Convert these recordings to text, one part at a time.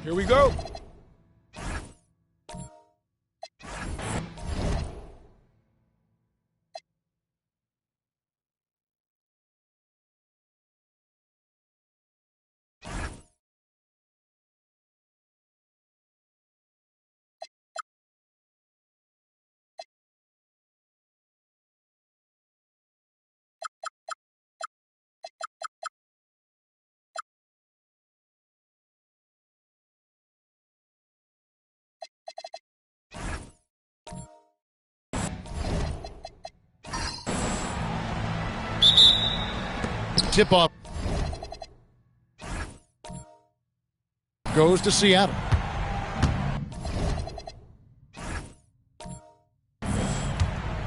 Here we go. Tip off goes to Seattle.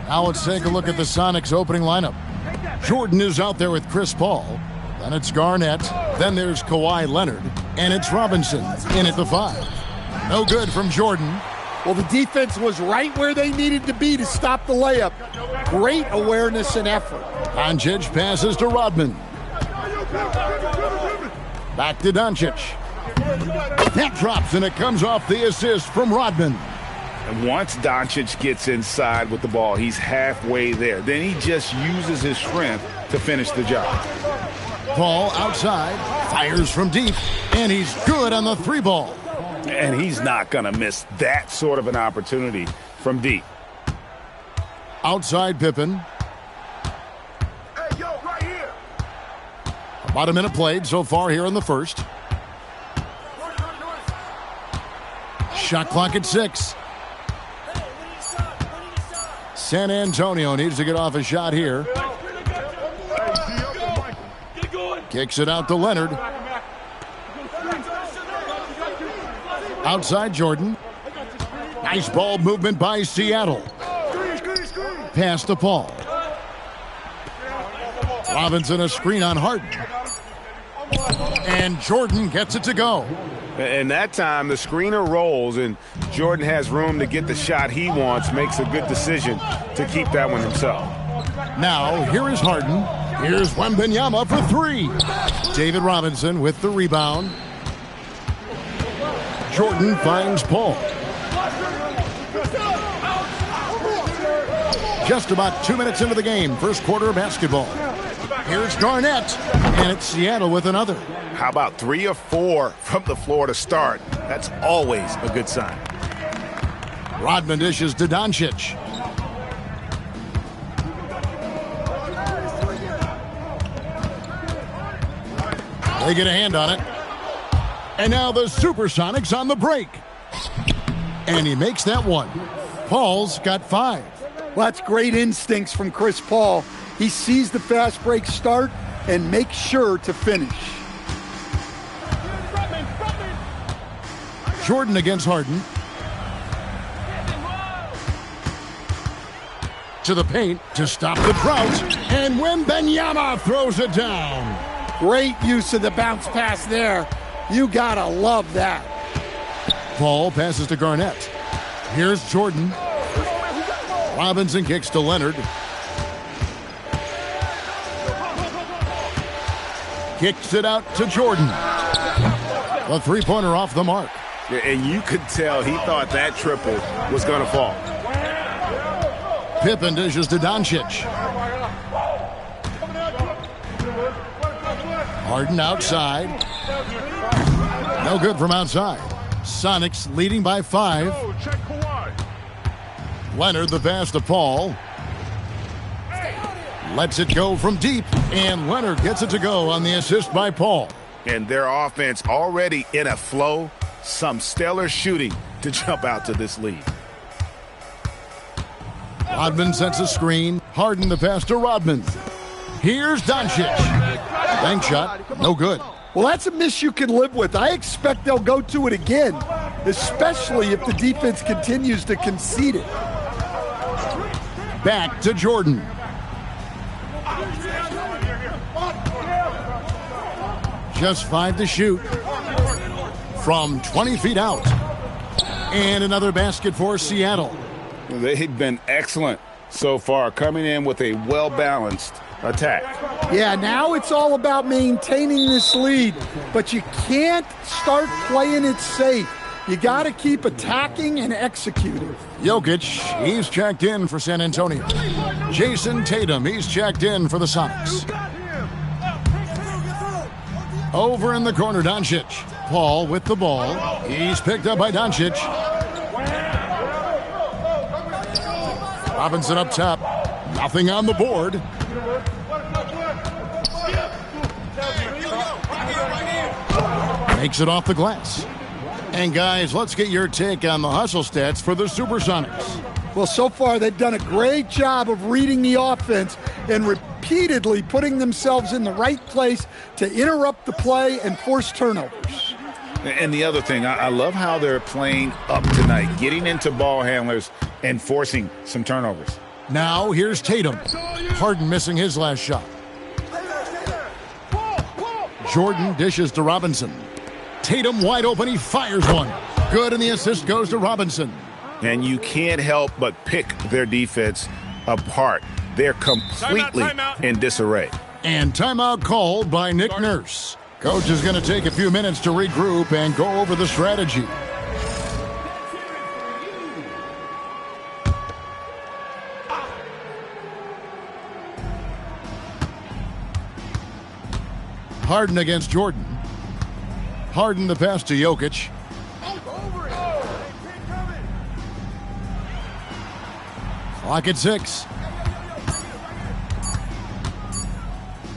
Now let's take a look at the Sonics opening lineup. Jordan is out there with Chris Paul. Then it's Garnett. Then there's Kawhi Leonard. And it's Robinson in at the 5. No good from Jordan. Well, the defense was right where they needed to be to stop the layup. Great awareness and effort. Doncic passes to Rodman. Back to Doncic. That drops, and it comes off the assist from Rodman. And once Doncic gets inside with the ball, he's halfway there. Then he just uses his strength to finish the job. Paul outside, fires from deep, and he's good on the 3-ball. And he's not going to miss that sort of an opportunity from deep. Outside Pippen. Hey, yo, right here. About a minute played so far here in the first. Shot clock at 6. San Antonio needs to get off a shot here. Kicks it out to Leonard. Outside Jordan. Nice ball movement by Seattle. Pass to Paul. Robinson a screen on Harden. And Jordan gets it to go. And that time the screener rolls and Jordan has room to get the shot he wants, makes a good decision to keep that one himself. Now here is Harden. Here's Wembanyama for 3. David Robinson with the rebound. Jordan finds Paul. Just about 2 minutes into the game, first quarter of basketball. Here's Garnett, and it's Seattle with another. How about 3 or 4 from the floor to start? That's always a good sign. Rodman dishes to Doncic. They get a hand on it. And now the Supersonics on the break. And he makes that one. Paul's got 5. Well, that's great instincts from Chris Paul. He sees the fast break start and makes sure to finish. Jordan against Harden. To the paint to stop the drought. And Wembanyama throws it down. Great use of the bounce pass there. You gotta love that. Paul passes to Garnett. Here's Jordan. Robinson kicks to Leonard. Kicks it out to Jordan. The 3-pointer off the mark. And you could tell he thought that triple was going to fall. Pippen dishes to Doncic. Harden outside. No good from outside. Sonics leading by 5. Leonard the pass to Paul. Lets it go from deep, and Leonard gets it to go on the assist by Paul. And their offense already in a flow. Some stellar shooting to jump out to this lead. Rodman sets a screen. Harden the pass to Rodman. Here's Doncic. Bank shot, no good. Well, that's a miss you can live with. I expect they'll go to it again, especially if the defense continues to concede it. Back to Jordan. Just 5 to shoot from 20 feet out. And another basket for Seattle. They've been excellent so far, coming in with a well-balanced attack. Yeah, now it's all about maintaining this lead, but you can't start playing it safe. You got to keep attacking and executing. Jokic, he's checked in for San Antonio. Jason Tatum, he's checked in for the Sonics. Over in the corner, Doncic. Paul with the ball. He's picked up by Doncic. Robinson up top. Nothing on the board. Makes it off the glass. And guys, let's get your take on the hustle stats for the Supersonics. Well, so far they've done a great job of reading the offense and repeatedly putting themselves in the right place to interrupt the play and force turnovers. And the other thing, I love how they're playing up tonight, getting into ball handlers and forcing some turnovers. Now here's Tatum. Harden missing his last shot. Jordan dishes to Robinson. Tatum wide open, he fires one. Good, and the assist goes to Robinson. And you can't help but pick their defense apart. They're completely in disarray. And timeout called by Nick Nurse. Coach is going to take a few minutes to regroup and go over the strategy. Harden against Jordan. Harden the pass to Jokic. Clock at 6.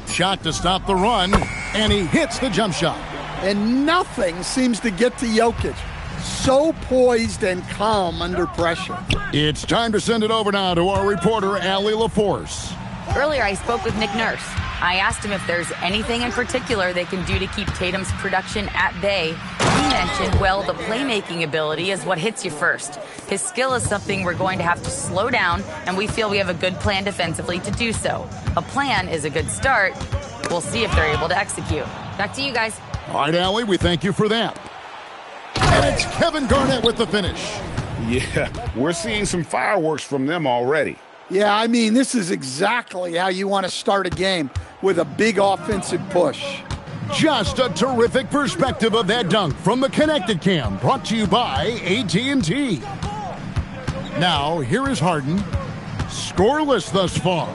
Shot to stop the run, and he hits the jump shot. And nothing seems to get to Jokic. So poised and calm under pressure. It's time to send it over now to our reporter, Allie LaForce. Earlier, I spoke with Nick Nurse. I asked him if there's anything in particular they can do to keep Tatum's production at bay. He mentioned, well, the playmaking ability is what hits you first. His skill is something we're going to have to slow down, and we feel we have a good plan defensively to do so. A plan is a good start. We'll see if they're able to execute. Back to you guys. All right, Allie, we thank you for that. And it's Kevin Garnett with the finish. Yeah, we're seeing some fireworks from them already. Yeah, I mean, this is exactly how you want to start a game, with a big offensive push. Just a terrific perspective of that dunk from the Connected Cam, brought to you by AT&T. Now, here is Harden. Scoreless thus far.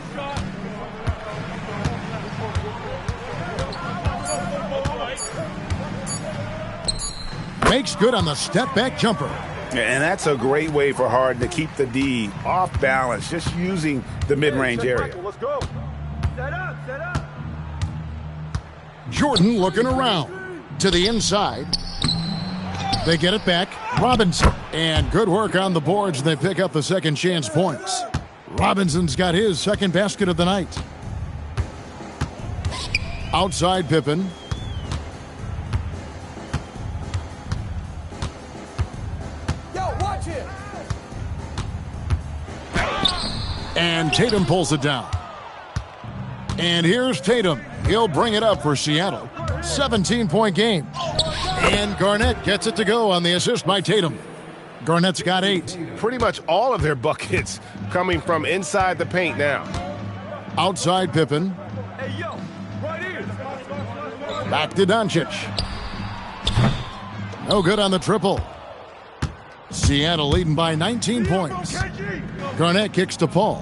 Makes good on the step-back jumper. And that's a great way for Harden to keep the D off balance, just using the mid-range area. Let's go. Set up. Jordan looking around to the inside. They get it back. Robinson. And good work on the boards. They pick up the second chance points. Robinson's got his second basket of the night. Outside Pippen. And Tatum pulls it down. And here's Tatum. He'll bring it up for Seattle. 17-point game. And Garnett gets it to go on the assist by Tatum. Garnett's got 8. Pretty much all of their buckets coming from inside the paint now. Outside Pippen. Hey, yo, right here. Back to Doncic. No good on the triple. Seattle leading by 19 points. Garnett kicks to Paul.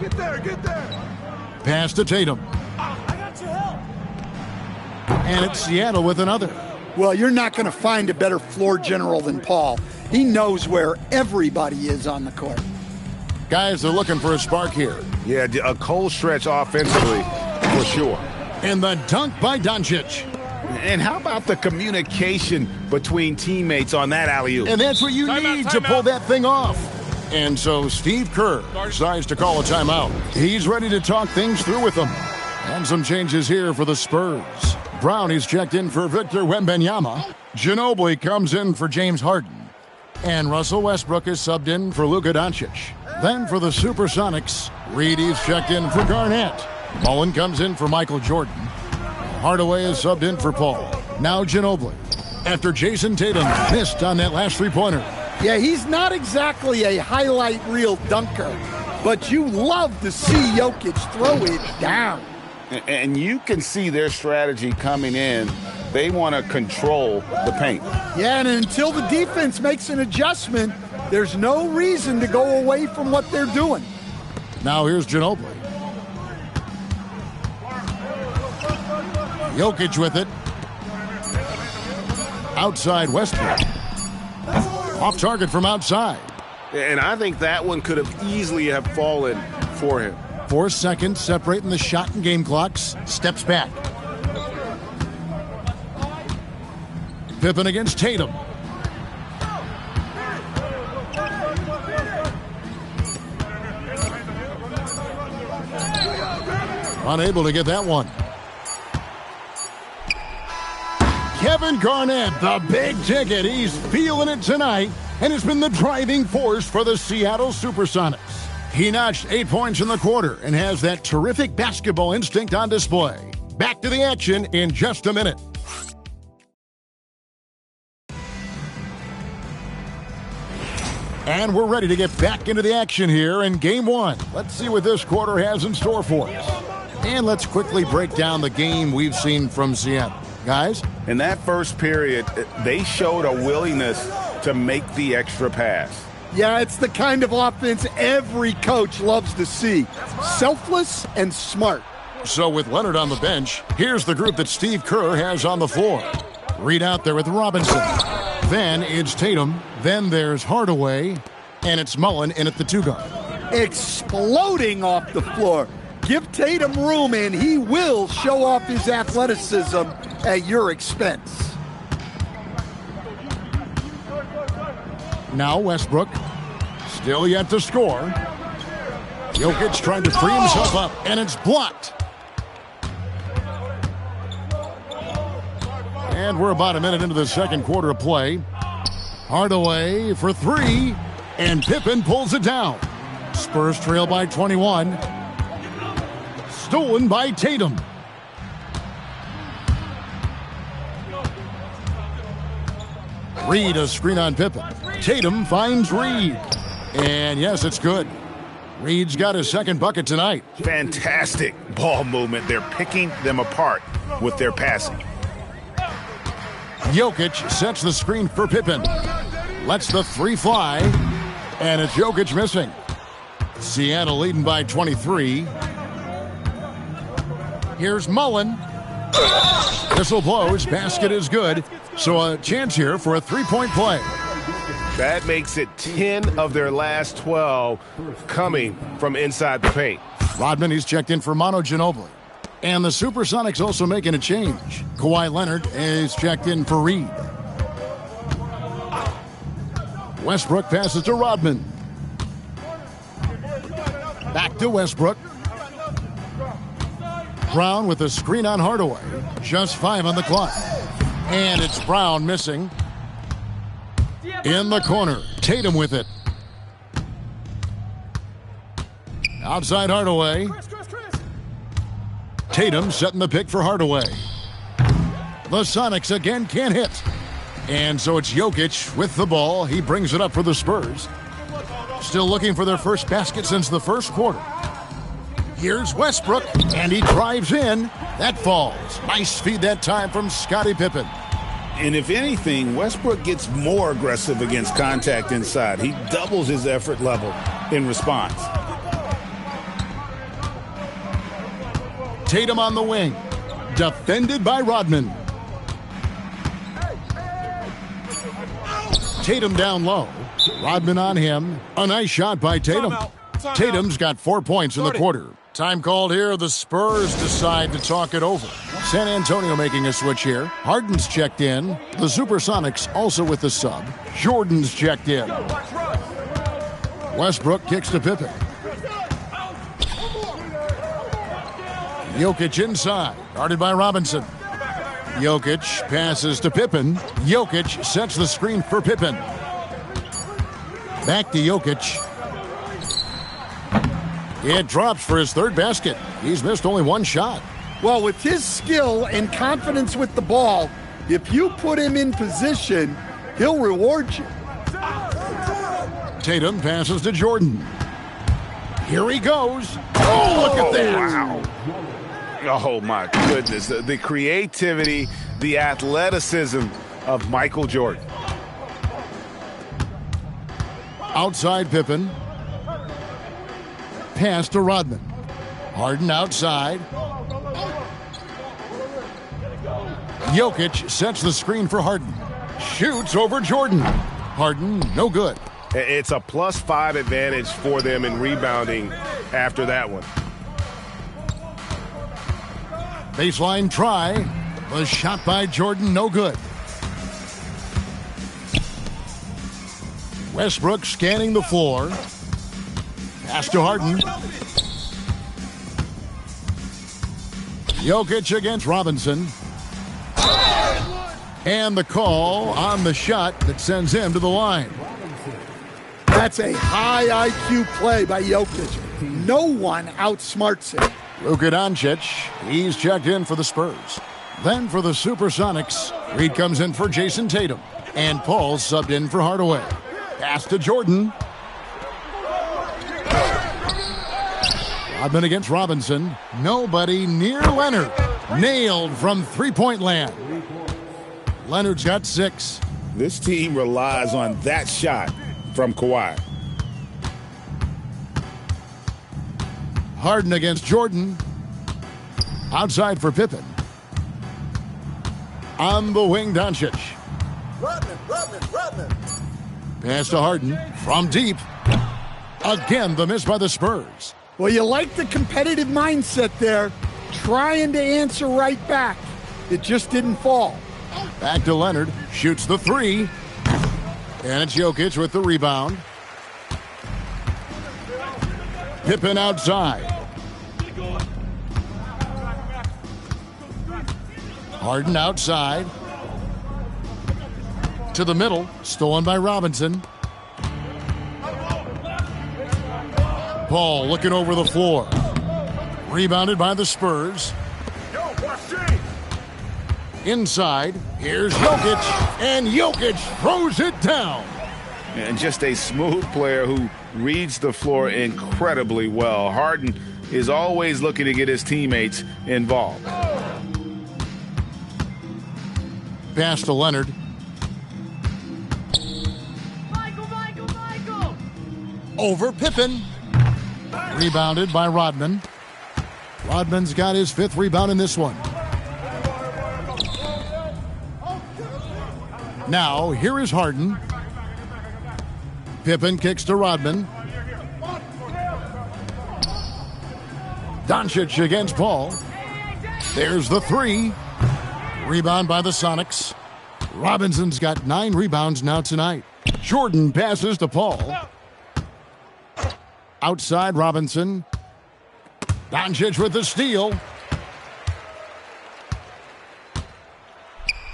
Get there. Pass to Tatum. I got your help. And it's Seattle with another. Well, you're not going to find a better floor general than Paul. He knows where everybody is on the court. Guys, they're looking for a spark here. Yeah, a cold stretch offensively, for sure. And the dunk by Doncic. And how about the communication between teammates on that alley-oop? And that's what you need to pull that thing off. And so Steve Kerr decides to call a timeout. He's ready to talk things through with them. And some changes here for the Spurs. Brownie's checked in for Victor Wembanyama. Ginobili comes in for James Harden. And Russell Westbrook is subbed in for Luka Doncic. Then for the Supersonics, Reedy's checked in for Garnett. Mullen comes in for Michael Jordan. Hardaway is subbed in for Paul. Now Ginobili. After Jason Tatum missed on that last three-pointer. Yeah, he's not exactly a highlight reel dunker. but you love to see Jokic throw it down. And you can see their strategy coming in. They want to control the paint. Yeah, and until the defense makes an adjustment, there's no reason to go away from what they're doing. Now here's Ginobili. Jokic with it. Outside Westbrook. Off target from outside. And I think that one could have easily have fallen for him. 4 seconds separating the shot and game clocks. Steps back. Pippen against Tatum. Unable to get that one. Kevin Garnett, the big ticket. He's feeling it tonight and has been the driving force for the Seattle Supersonics. He notched 8 points in the quarter and has that terrific basketball instinct on display. Back to the action in just a minute. And we're ready to get back into the action here in Game 1. Let's see what this quarter has in store for us. And let's quickly break down the game we've seen from Seattle. Guys? In that first period, they showed a willingness to make the extra pass. Yeah, it's the kind of offense every coach loves to see. Selfless and smart. So with Leonard on the bench, here's the group that Steve Kerr has on the floor. Reed out there with Robinson. Then it's Tatum. Then there's Hardaway. And it's Mullen in at the 2-guard. Exploding off the floor. Give Tatum room and he will show off his athleticism at your expense. Now Westbrook. Still yet to score. Jokic trying to free himself up, and it's blocked. And we're about a minute into the second quarter of play. Hardaway for 3, and Pippen pulls it down. Spurs trail by 21. Stolen by Tatum. Reed a screen on Pippen. Tatum finds Reed. And yes, it's good. Reed's got his second bucket tonight. Fantastic ball movement. They're picking them apart with their passing. Jokic sets the screen for Pippen. Lets the 3 fly. And it's Jokic missing. Seattle leading by 23. Here's Mullen. Whistle blows. Basket is good. So a chance here for a 3-point play. That makes it 10 of their last 12 coming from inside the paint. Rodman, he's checked in for Manu Ginobili. And the Supersonics also making a change. Kawhi Leonard is checked in for Reed. Westbrook passes to Rodman. Back to Westbrook. Brown with a screen on Hardaway. Just 5 on the clock. And it's Brown missing. In the corner, Tatum with it. Outside Hardaway. Tatum setting the pick for Hardaway. The Sonics again can't hit. And so it's Jokic with the ball. He brings it up for the Spurs. Still looking for their first basket since the first quarter. Here's Westbrook, and he drives in. That falls. Nice feed that time from Scottie Pippen. And if anything, Westbrook gets more aggressive against contact inside. He doubles his effort level in response. Tatum on the wing. Defended by Rodman. Tatum down low. Rodman on him. A nice shot by Tatum. Tatum's got 4 points in the quarter. Time called here. The Spurs decide to talk it over. San Antonio making a switch here. Harden's checked in. The Supersonics also with the sub. Jordan's checked in. Westbrook kicks to Pippen. Jokic inside. Guarded by Robinson. Jokic passes to Pippen. Jokic sets the screen for Pippen. Back to Jokic. It drops for his third basket. He's missed only one shot. Well, with his skill and confidence with the ball, if you put him in position, he'll reward you. Tatum passes to Jordan. Here he goes. Oh, look at that. Wow. Oh, my goodness. The creativity, the athleticism of Michael Jordan. Outside Pippen. Pass to Rodman. Harden outside. Jokic sets the screen for Harden. Shoots over Jordan. Harden, no good. It's a +5 advantage for them in rebounding after that one. Baseline try. The shot by Jordan, no good. Westbrook scanning the floor. Pass to Harden. Jokic against Robinson. And the call on the shot that sends him to the line. That's a high IQ play by Jokic. No one outsmarts him. Luka Doncic, he's checked in for the Spurs. Then for the Supersonics, Reed comes in for Jason Tatum. And Paul subbed in for Hardaway. Pass to Jordan. Rodman against Robinson. Nobody near Leonard. Nailed from three-point land. Leonard's got 6. This team relies on that shot from Kawhi. Harden against Jordan. Outside for Pippen. On the wing, Doncic. Rodman. Pass to Harden from deep. Again, the miss by the Spurs. Well, you like the competitive mindset there, trying to answer right back. It just didn't fall. Back to Leonard, shoots the 3. And it's Jokic with the rebound. Pippen outside. Harden outside. To the middle, stolen by Robinson. Paul looking over the floor. Rebounded by the Spurs. Inside, here's Jokic, and Jokic throws it down. And just a smooth player who reads the floor incredibly well. Harden is always looking to get his teammates involved. Pass to Leonard. Michael! Over Pippen. Rebounded by Rodman. Rodman's got his 5th rebound in this one. Now, here is Harden. Pippen kicks to Rodman. Doncic against Paul. There's the 3. Rebound by the Sonics. Robinson's got 9 rebounds now tonight. Jordan passes to Paul. Outside Robinson. Doncic with the steal.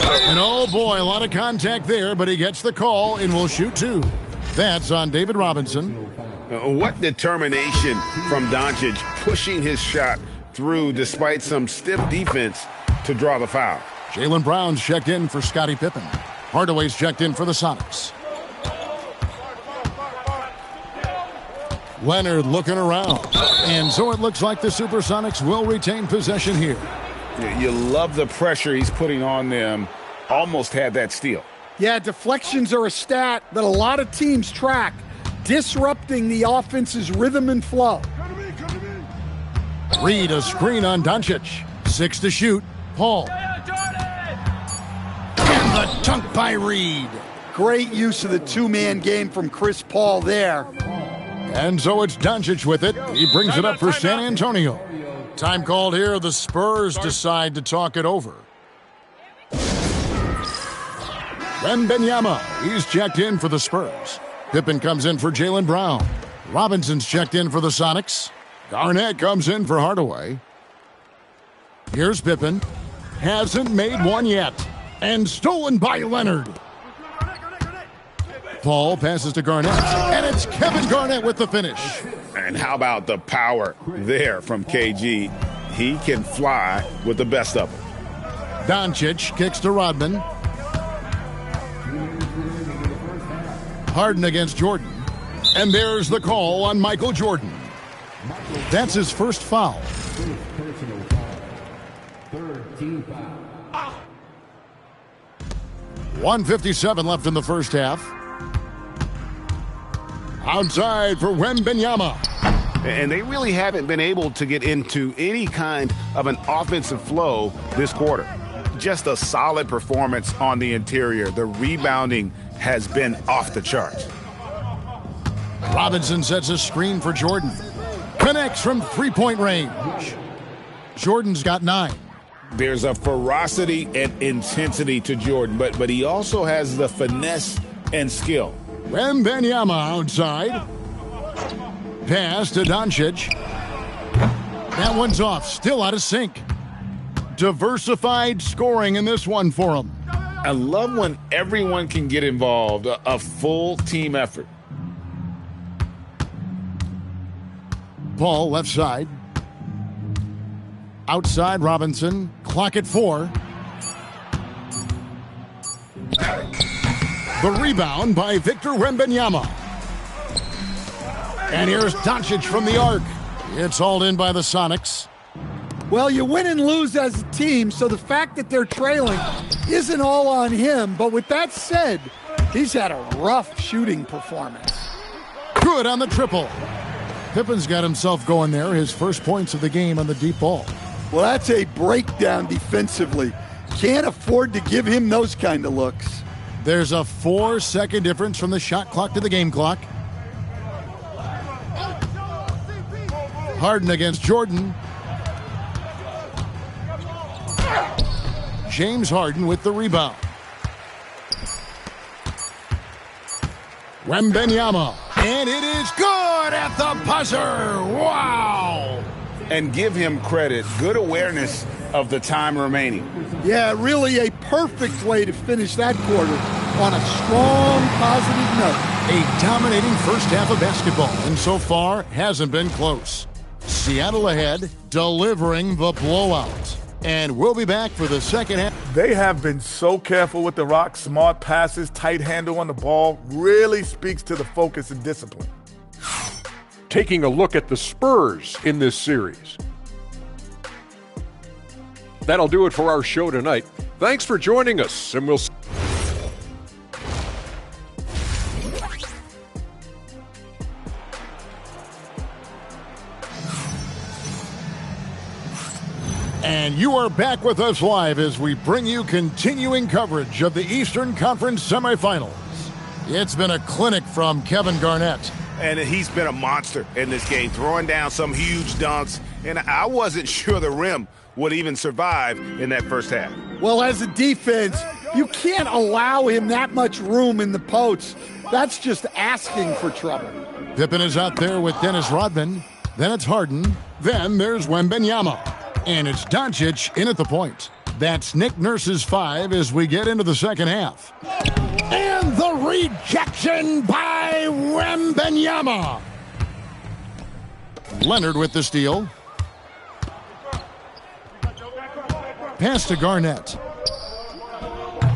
And oh boy, a lot of contact there, but he gets the call and will shoot 2. That's on David Robinson. What determination from Doncic, pushing his shot through despite some stiff defense to draw the foul. Jaylen Brown's checked in for Scottie Pippen. Hardaway's checked in for the Sonics. Leonard looking around. And so it looks like the Supersonics will retain possession here. You love the pressure he's putting on them. Almost had that steal. Yeah, deflections are a stat that a lot of teams track, disrupting the offense's rhythm and flow. Reed a screen on Doncic. 6 to shoot. Paul. And the dunk by Reed. Great use of the two-man game from Chris Paul there. And so it's Doncic with it. He brings it up for San Antonio. Time called here. The Spurs decide to talk it over. Wembanyama, he's checked in for the Spurs. Pippen comes in for Jaylen Brown. Robinson's checked in for the Sonics. Garnett comes in for Hardaway. Here's Pippen. Hasn't made one yet. And stolen by Leonard. Paul passes to Garnett. And it's Kevin Garnett with the finish. And how about the power there from KG? He can fly with the best of them. Doncic kicks to Rodman. Harden against Jordan. And there's the call on Michael Jordan. That's his first foul. 1:57 left in the first half. Outside for Wembanyama. And they really haven't been able to get into any kind of an offensive flow this quarter. Just a solid performance on the interior. The rebounding has been off the charts. Robinson sets a screen for Jordan. Connects from three-point range. Jordan's got 9. There's a ferocity and intensity to Jordan, but he also has the finesse and skill. Wembanyama outside. Pass to Doncic. That one's off. Still out of sync. Diversified scoring in this one for him. I love when everyone can get involved, a full team effort. Paul left side. Outside Robinson. Clock at 4. The rebound by Victor Wembanyama. And here's Doncic from the arc. It's hauled in by the Sonics. Well, you win and lose as a team, so the fact that they're trailing isn't all on him. But with that said, he's had a rough shooting performance. Good on the triple. Pippen's got himself going there, his first points of the game on the deep ball. Well, that's a breakdown defensively. Can't afford to give him those kind of looks. There's a 4-second difference from the shot clock to the game clock. Harden against Jordan. James Harden with the rebound. Wembanyama. And it is good at the buzzer. Wow. And give him credit. Good awareness of the time remaining. Yeah, really a perfect way to finish that quarter on a strong, positive note. A dominating first half of basketball, and so far hasn't been close. Seattle ahead, delivering the blowout. And we'll be back for the second half. They have been so careful with the rock. Smart passes, tight handle on the ball. Really speaks to the focus and discipline. Taking a look at the Spurs in this series. That'll do it for our show tonight. Thanks for joining us, and we'll see. And you are back with us live as we bring you continuing coverage of the Eastern Conference semifinals. It's been a clinic from Kevin Garnett. And he's been a monster in this game, throwing down some huge dunks. And I wasn't sure the rim would even survive in that first half. Well, as a defense, you can't allow him that much room in the post. That's just asking for trouble. Pippen is out there with Dennis Rodman. Then it's Harden. Then there's Wembanyama. And it's Doncic in at the point. That's Nick Nurse's 5 as we get into the second half. And the rejection by Wembanyama. Leonard with the steal. Pass to Garnett.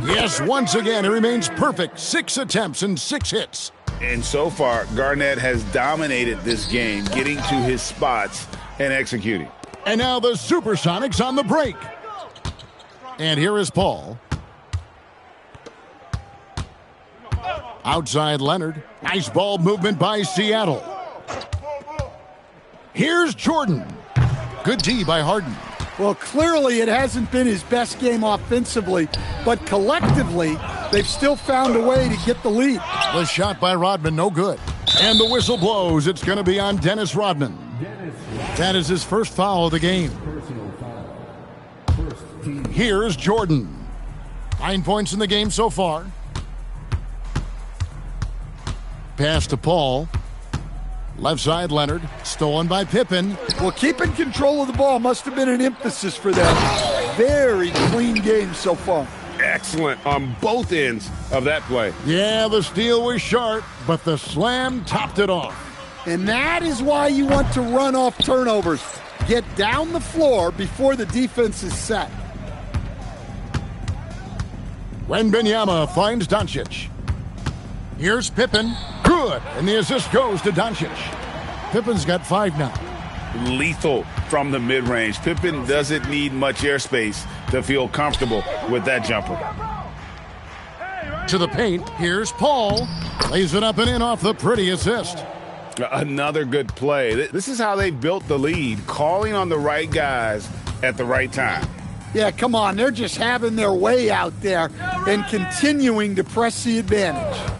Yes, once again, he remains perfect. 6 attempts and 6 hits. And so far, Garnett has dominated this game, getting to his spots and executing. And now the Supersonics on the break. And here is Paul. Outside Leonard. Nice ball movement by Seattle. Here's Jordan. Good D by Harden. Well, clearly it hasn't been his best game offensively, but collectively, they've still found a way to get the lead. The shot by Rodman, no good. And the whistle blows. It's going to be on Dennis Rodman. That is his first foul of the game. Here's Jordan. 9 points in the game so far. Pass to Paul. Left side, Leonard. Stolen by Pippen. Well, keeping control of the ball must have been an emphasis for them. Very clean game so far. Excellent on both ends of that play. Yeah, the steal was sharp, but the slam topped it off. And that is why you want to run off turnovers. Get down the floor before the defense is set. Wembanyama finds Doncic. Here's Pippen. Good. And the assist goes to Doncic. Pippen's got 5 now. lethal from the mid-range. Pippen doesn't need much airspace to feel comfortable with that jumper. To the paint, here's Paul. Lays it up and in off the pretty assist. Another good play. This is how they built the lead, calling on the right guys at the right time. Yeah, come on. They're just having their way out there and continuing to press the advantage.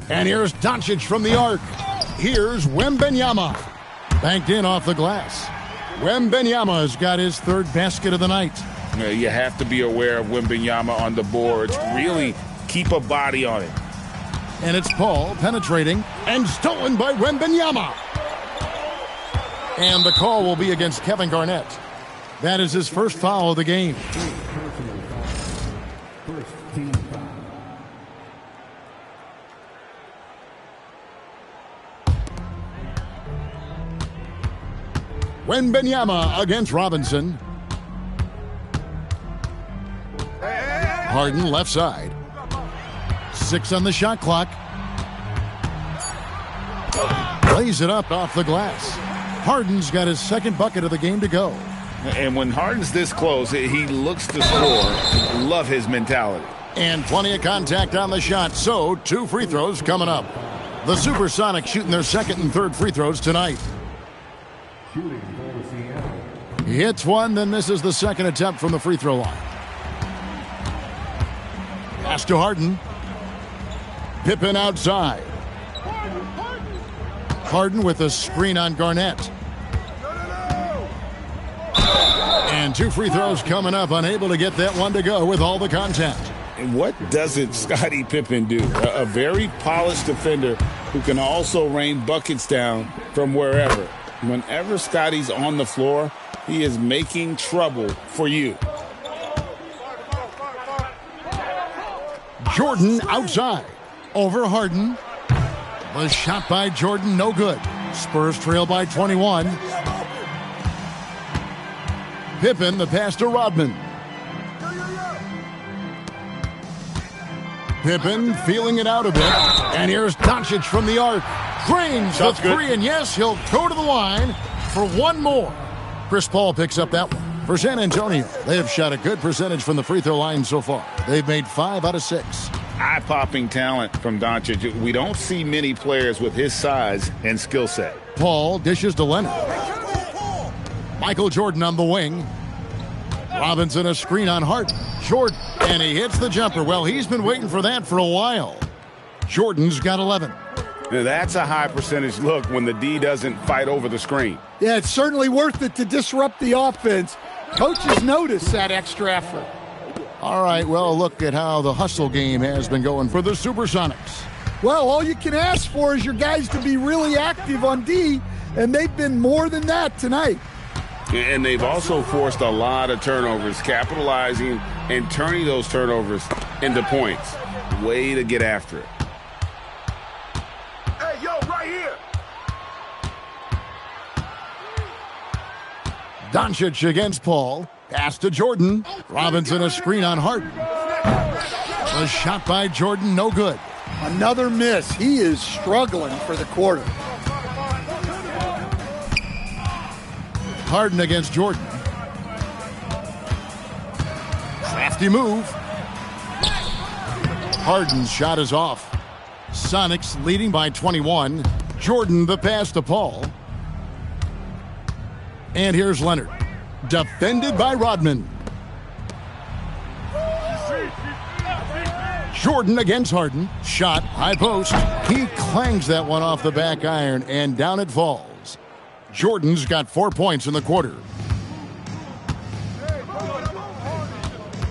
And here's Doncic from the arc. Here's Wembanyama. Banked in off the glass. Wembanyama has got his third basket of the night. You have to be aware of Wembanyama on the boards. Really keep a body on it. And it's Paul penetrating and stolen by Wembanyama. And the call will be against Kevin Garnett. That is his first foul of the game. Wembanyama against Robinson. Harden left side. 6 on the shot clock. Lays it up off the glass. Harden's got his second bucket of the game to go. And when Harden's this close, he looks to score. Love his mentality. And plenty of contact on the shot, so 2 free throws coming up. The Supersonics shooting their second and third free throws tonight. He hits one, then misses the second attempt from the free throw line. Pass to Harden. Pippen outside. Harden with a screen on Garnett. And 2 free throws coming up, unable to get that one to go with all the contact. And what doesn't Scottie Pippen do? A very polished defender who can also rain buckets down from wherever. Whenever Scottie's on the floor, he is making trouble for you. Jordan outside. Over Harden. The shot by Jordan, no good. Spurs trail by 21. Pippen, the pass to Rodman. Pippen feeling it out a bit. And here's Doncic from the arc. Drains the three, and yes, he'll go to the line for one more. Chris Paul picks up that one. For San Antonio, they have shot a good percentage from the free throw line so far. They've made 5 out of 6. Eye-popping talent from Doncic. We don't see many players with his size and skill set. Paul dishes to Leonard. Michael Jordan on the wing. Robinson a screen on Hart. Jordan, and he hits the jumper. Well, he's been waiting for that for a while. Jordan's got 11. Now, that's a high percentage look when the D doesn't fight over the screen. Yeah, it's certainly worth it to disrupt the offense. Coaches notice that extra effort. All right, well, look at how the hustle game has been going for the Supersonics. Well, all you can ask for is your guys to be really active on D, and they've been more than that tonight. And they've also forced a lot of turnovers, capitalizing and turning those turnovers into points. Way to get after it. Hey, yo, right here. Doncic against Paul. Pass to Jordan. Robinson a screen on Harden. The shot by Jordan, no good. Another miss. He is struggling for the quarter. Harden against Jordan. Crafty move. Harden's shot is off. Sonics leading by 21. Jordan the pass to Paul. And here's Leonard. Defended by Rodman. Jordan against Harden. Shot, high post. He clangs that one off the back iron, and down it falls. Jordan's got 4 points in the quarter.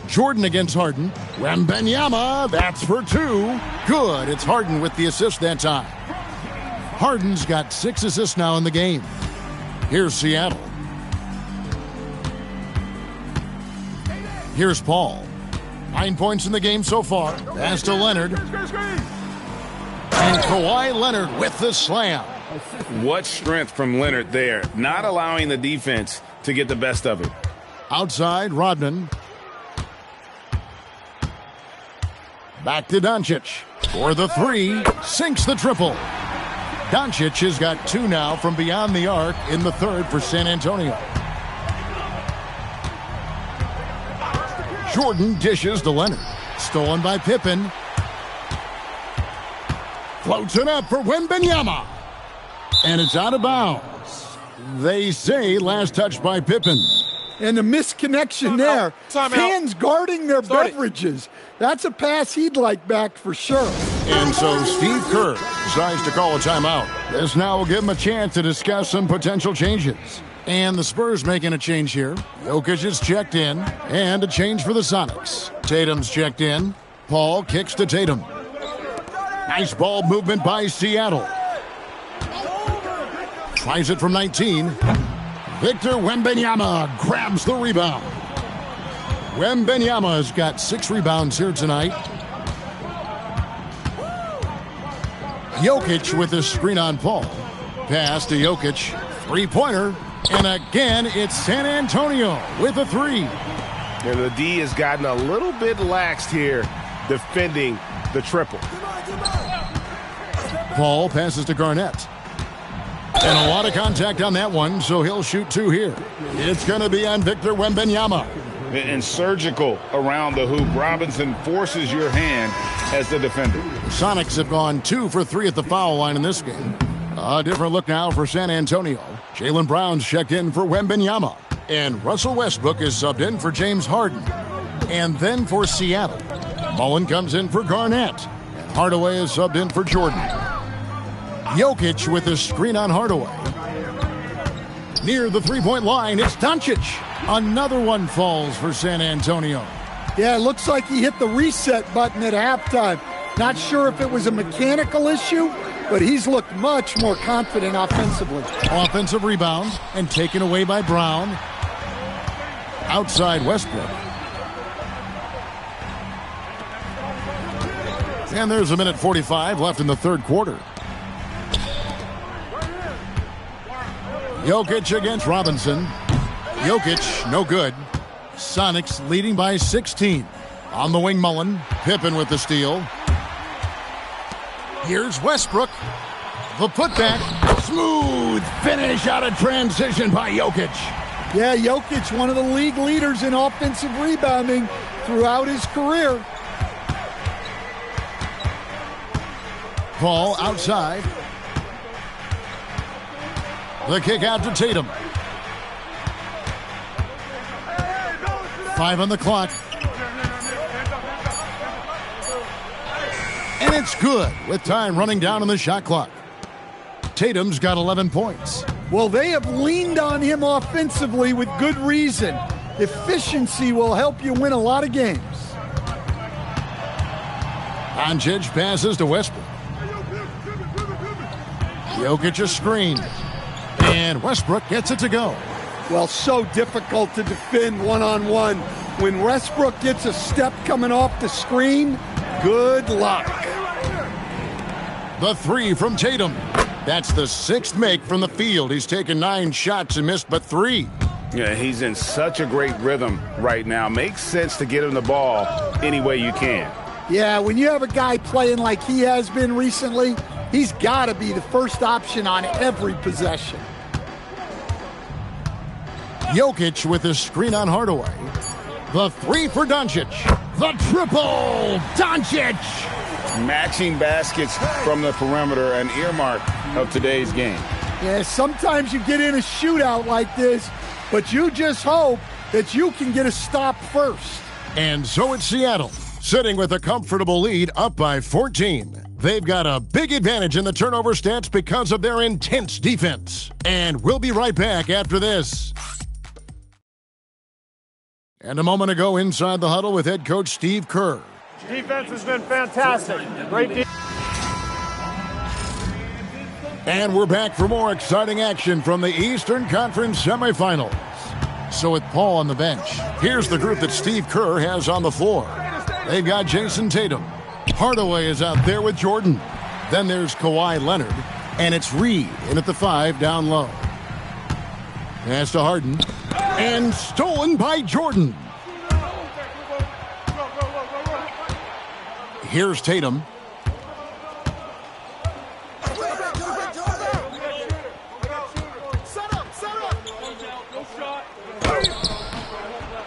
Jordan against Harden. Wembanyama, that's for 2. Good, it's Harden with the assist that time. Harden's got 6 assists now in the game. Here's Seattle. Here's Paul. 9 points in the game so far. Pass to Leonard. And Kawhi Leonard with the slam. What strength from Leonard there, not allowing the defense to get the best of it. Outside, Rodman. Back to Doncic. For the 3, sinks the triple. Doncic has got 2 now from beyond the arc in the third for San Antonio. Jordan dishes to Leonard. Stolen by Pippen. Floats it up for Wembanyama. And it's out of bounds. They say last touch by Pippen. And the misconnection there. Fans guarding their beverages. That's a pass he'd like back for sure. And so Steve Kerr decides to call a timeout. This now will give him a chance to discuss some potential changes. And the Spurs making a change here. Jokic is checked in. And a change for the Sonics. Tatum's checked in. Paul kicks to Tatum. Nice ball movement by Seattle. Tries it from 19. Victor Wembanyama grabs the rebound. Wembanyama has got 6 rebounds here tonight. Jokic with his screen on Paul. Pass to Jokic. 3-pointer. And again, it's San Antonio with a 3. And the D has gotten a little bit laxed here defending the triple. Paul passes to Garnett. And a lot of contact on that one, so he'll shoot 2 here. It's going to be on Victor Wembanyama. And surgical around the hoop. Robinson forces your hand as the defender. The Sonics have gone 2 for 3 at the foul line in this game. A different look now for San Antonio. Jaylen Brown's checked in for Wembanyama. And Russell Westbrook is subbed in for James Harden. And then for Seattle, Mullen comes in for Garnett. And Hardaway is subbed in for Jordan. Jokic with his screen on Hardaway. Near the 3-point line, it's Doncic. Another one falls for San Antonio. Yeah, it looks like he hit the reset button at halftime. Not sure if it was a mechanical issue, but he's looked much more confident offensively. Offensive rebound and taken away by Brown. Outside Westbrook. And there's 1:45 left in the third quarter. Jokic against Robinson. Jokic, no good. Sonics leading by 16. On the wing, Mullen. Pippen with the steal. Here's Westbrook. The putback. Smooth finish out of transition by Jokic. Yeah, Jokic, one of the league leaders in offensive rebounding throughout his career. Paul outside. The kick out to Tatum. 5 on the clock. And it's good with time running down on the shot clock. Tatum's got 11 points. Well, they have leaned on him offensively with good reason. Efficiency will help you win a lot of games. Doncic passes to Westbrook. Jokic a screen. And Westbrook gets it to go. Well, so difficult to defend one-on-one. When Westbrook gets a step coming off the screen, good luck. The 3 from Tatum. That's the 6th make from the field. He's taken 9 shots and missed but 3. Yeah, he's in such a great rhythm right now. Makes sense to get him the ball any way you can. Yeah, when you have a guy playing like he has been recently, he's got to be the first option on every possession. Jokic with his screen on Hardaway. The 3 for Doncic. The triple. Doncic. Matching baskets from the perimeter, an earmark of today's game. Yeah, sometimes you get in a shootout like this, but you just hope that you can get a stop first. And so it's Seattle, sitting with a comfortable lead up by 14. They've got a big advantage in the turnover stats because of their intense defense. And we'll be right back after this. And a moment ago inside the huddle with head coach Steve Kerr. Defense has been fantastic. Great defense. And we're back for more exciting action from the Eastern Conference semifinals. So with Paul on the bench, here's the group that Steve Kerr has on the floor. They've got Jason Tatum. Hardaway is out there with Jordan. Then there's Kawhi Leonard. And it's Reed in at the 5 down low. Pass to Harden. And stolen by Jordan. Here's Tatum.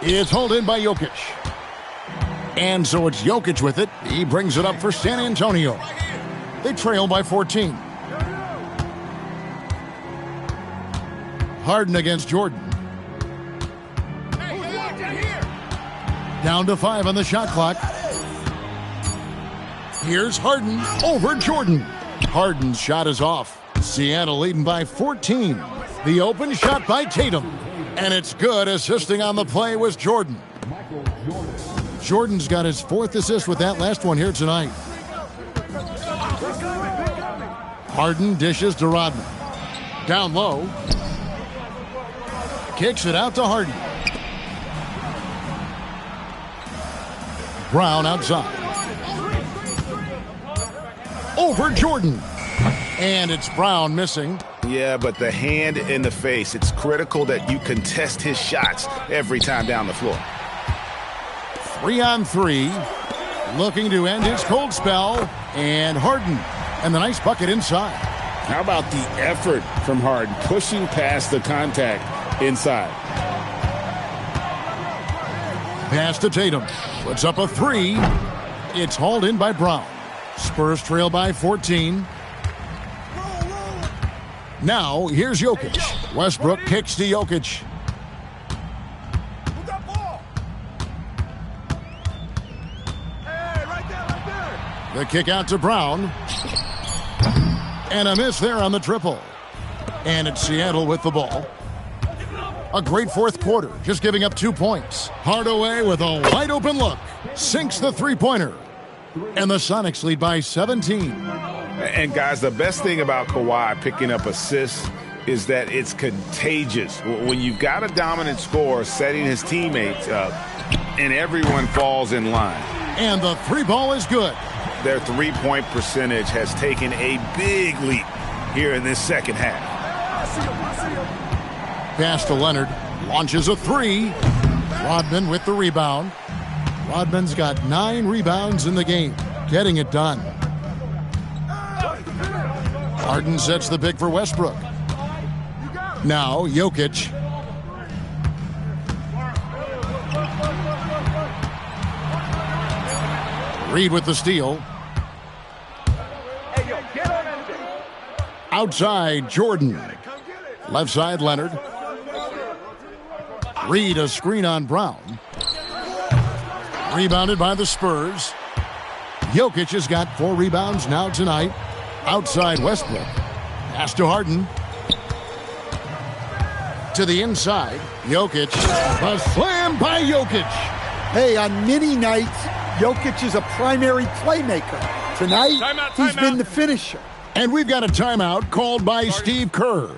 It's hauled in by Jokic. And so it's Jokic with it. He brings it up for San Antonio. They trail by 14. Harden against Jordan. Down to 5 on the shot clock. Here's Harden over Jordan. Harden's shot is off. Seattle leading by 14. The open shot by Tatum. And it's good. Assisting on the play was Jordan. Jordan's got his 4th assist with that last one here tonight. Harden dishes to Rodman. Down low. Kicks it out to Harden. Brown outside. Over Jordan. And it's Brown missing. Yeah, but the hand in the face, it's critical that you contest his shots every time down the floor. 3-on-3. Looking to end his cold spell. And Harden. And the nice bucket inside. How about the effort from Harden, pushing past the contact inside? Pass to Tatum. Puts up a 3. It's hauled in by Brown. Spurs trail by 14. Now, here's Jokic. Westbrook kicks to Jokic. The kick out to Brown. And a miss there on the triple. And it's Seattle with the ball. A great 4th quarter, just giving up 2 points. Hardaway with a wide open look. Sinks the 3-pointer. And the Sonics lead by 17. And guys, the best thing about Kawhi picking up assists is that it's contagious. When you've got a dominant scorer setting his teammates up and everyone falls in line. And the 3-ball is good. Their 3-point percentage has taken a big leap here in this second half. Pass to Leonard. Launches a 3. Rodman with the rebound. Rodman's got 9 rebounds in the game. Getting it done. Harden sets the pick for Westbrook. Now, Jokic. Reed with the steal. Outside, Jordan. Left side, Leonard. Reed, a screen on Brown. Rebounded by the Spurs. Jokic has got 4 rebounds now tonight. Outside, Westbrook. Pass to Harden. To the inside, Jokic. A slam by Jokic. Hey, on many nights, Jokic is a primary playmaker. Tonight, he's been the finisher. And we've got a timeout called by Steve Kerr.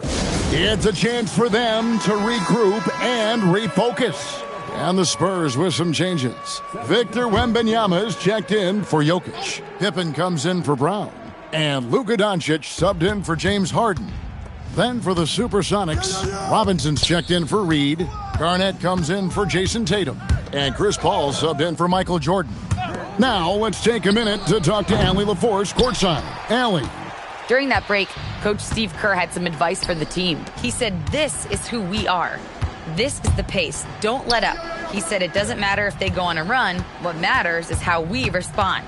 It's a chance for them to regroup and refocus. And the Spurs with some changes. Victor Wembanyama is checked in for Jokic. Pippen comes in for Brown. And Luka Doncic subbed in for James Harden. Then for the Supersonics, Robinson's checked in for Reed. Garnett comes in for Jason Tatum. And Chris Paul subbed in for Michael Jordan. Now let's take a minute to talk to Allie LaForce courtside. Allie. During that break, Coach Steve Kerr had some advice for the team. He said, "This is who we are. This is the pace. Don't let up." He said it doesn't matter if they go on a run. What matters is how we respond.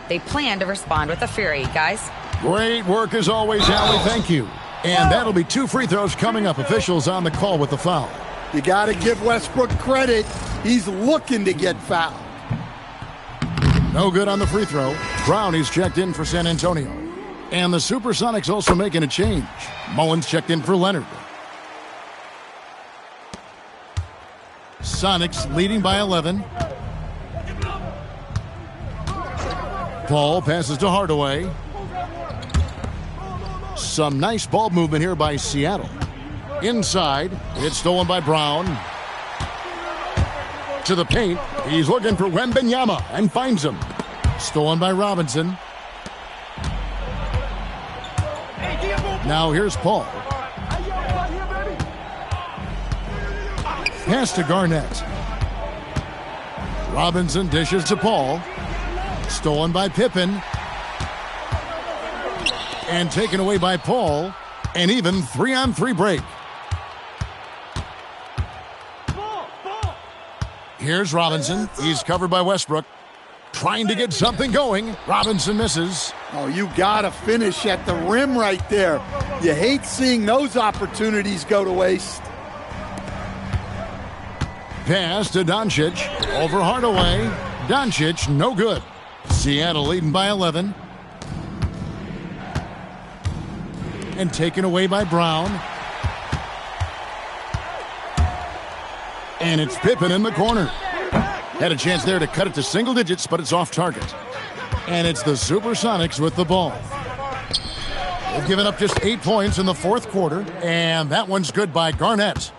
They plan to respond with a fury, guys. Great work as always, Allie. Thank you. And that'll be 2 free throws coming up. Officials on the call with the foul. You got to give Westbrook credit. He's looking to get fouled. No good on the free throw. Brown is checked in for San Antonio. And the Supersonics also making a change. Mullins checked in for Leonard. Sonics leading by 11. Paul passes to Hardaway. Some nice ball movement here by Seattle. Inside, it's stolen by Brown. To the paint, he's looking for Wembanyama and finds him. Stolen by Robinson. Now here's Paul. Pass to Garnett. Robinson dishes to Paul. Stolen by Pippen. And taken away by Paul. And even 3-on-3 break. Here's Robinson. He's covered by Westbrook. Trying to get something going. Robinson misses. Oh, you got to finish at the rim right there. You hate seeing those opportunities go to waste. Pass to Doncic. Over Hardaway. Doncic, no good. Seattle leading by 11. And taken away by Brown. And it's Pippen in the corner. Had a chance there to cut it to single digits, but it's off target. And it's the Supersonics with the ball. They've given up just 8 points in the fourth quarter, and that one's good by Garnett.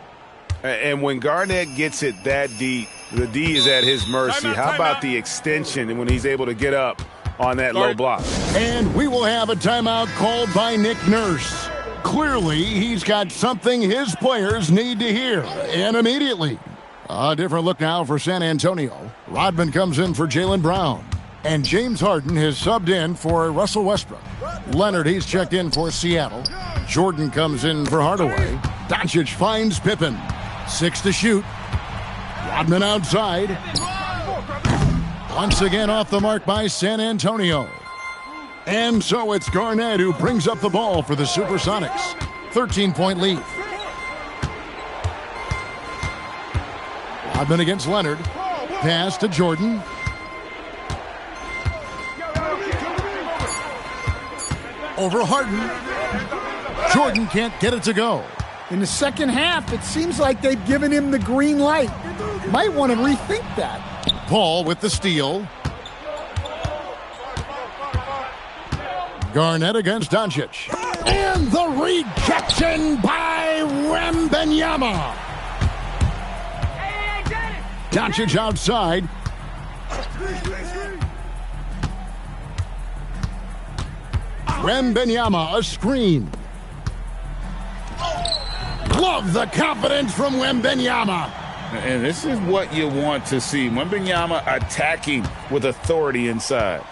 And when Garnett gets it that deep, the D is at his mercy. How about the extension and when he's able to get up on that low block? And we will have a timeout called by Nick Nurse. Clearly, he's got something his players need to hear, and immediately. A different look now for San Antonio. Rodman comes in for Jaylen Brown. And James Harden has subbed in for Russell Westbrook. Leonard, he's checked in for Seattle. Jordan comes in for Hardaway. Doncic finds Pippen. 6 to shoot. Rodman outside. Once again off the mark by San Antonio. And so it's Garnett who brings up the ball for the Supersonics. 13-point lead. Rodman against Leonard. Pass to Jordan. Over Harden. Jordan can't get it to go. In the second half, it seems like they've given him the green light. Might want to rethink that. Paul with the steal. Garnett against Doncic. And the rejection by Wembanyama. Doncic outside. Wembanyama, a screen. Love the confidence from Wembanyama. And this is what you want to see. Wembanyama attacking with authority inside.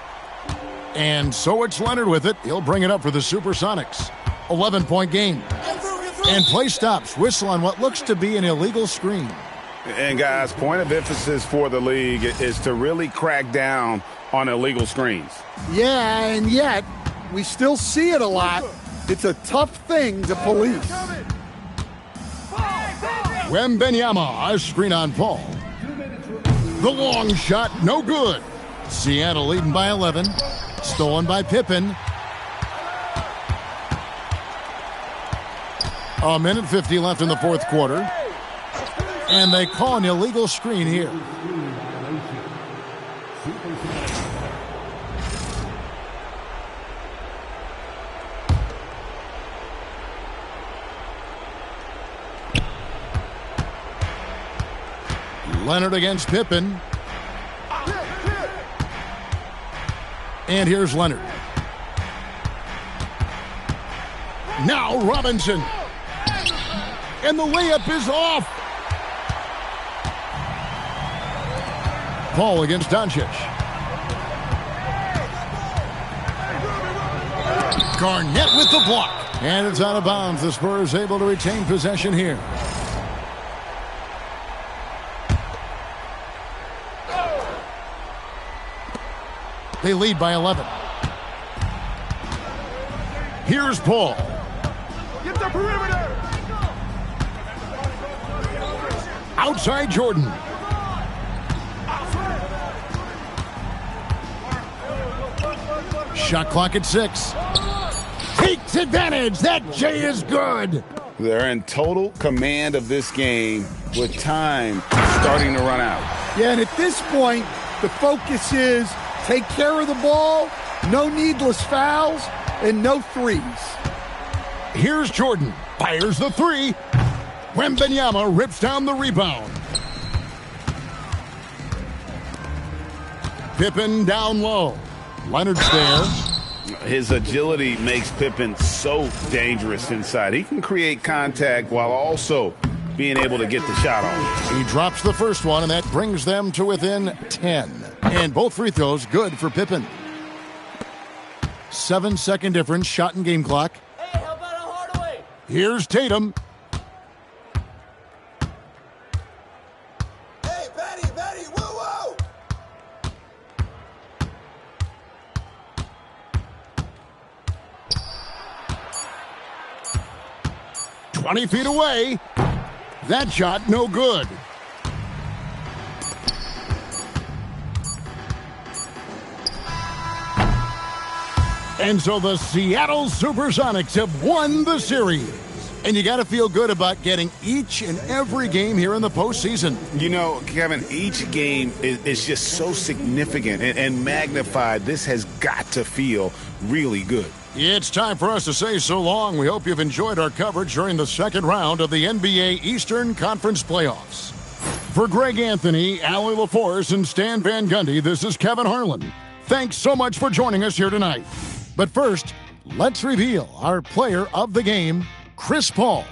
And so it's Leonard with it. He'll bring it up for the Supersonics. 11-point game. And play stops. Whistle on what looks to be an illegal screen. And, guys, point of emphasis for the league is to really crack down on illegal screens. Yeah, and yet we still see it a lot. It's a tough thing to police. Wembanyama, a screen on Paul. The long shot, no good. Seattle leading by 11. Stolen by Pippen. A minute 50 left in the fourth quarter. And they call an illegal screen here. Leonard against Pippen. And here's Leonard. Now Robinson. And the layup is off. Paul against Doncic. Garnett with the block. And it's out of bounds. The Spurs able to retain possession here. They lead by 11. Here's Paul. Get the perimeter. Outside Jordan. Shot clock at 6. Takes advantage. That J is good. They're in total command of this game with time starting to run out. Yeah, and at this point, the focus is take care of the ball, no needless fouls, and no threes. Here's Jordan. Fires the 3. Wembanyama rips down the rebound. Pippen down low. Leonard's there. His agility makes Pippen so dangerous inside. He can create contact while also being able to get the shot off. He drops the first one, and that brings them to within 10. And both free throws good for Pippen. 7-second difference, shot and game clock. Hey, how about a Hardaway? Here's Tatum. Hey, Patty. 20 feet away. That shot no good. And so the Seattle Supersonics have won the series. And you got to feel good about getting each and every game here in the postseason. You know, Kevin, each game is just so significant and magnified. This has got to feel really good. It's time for us to say so long. We hope you've enjoyed our coverage during the second round of the NBA Eastern Conference Playoffs. For Greg Anthony, Allie LaForce, and Stan Van Gundy, this is Kevin Harlan. Thanks so much for joining us here tonight. But first, let's reveal our player of the game, Chris Paul.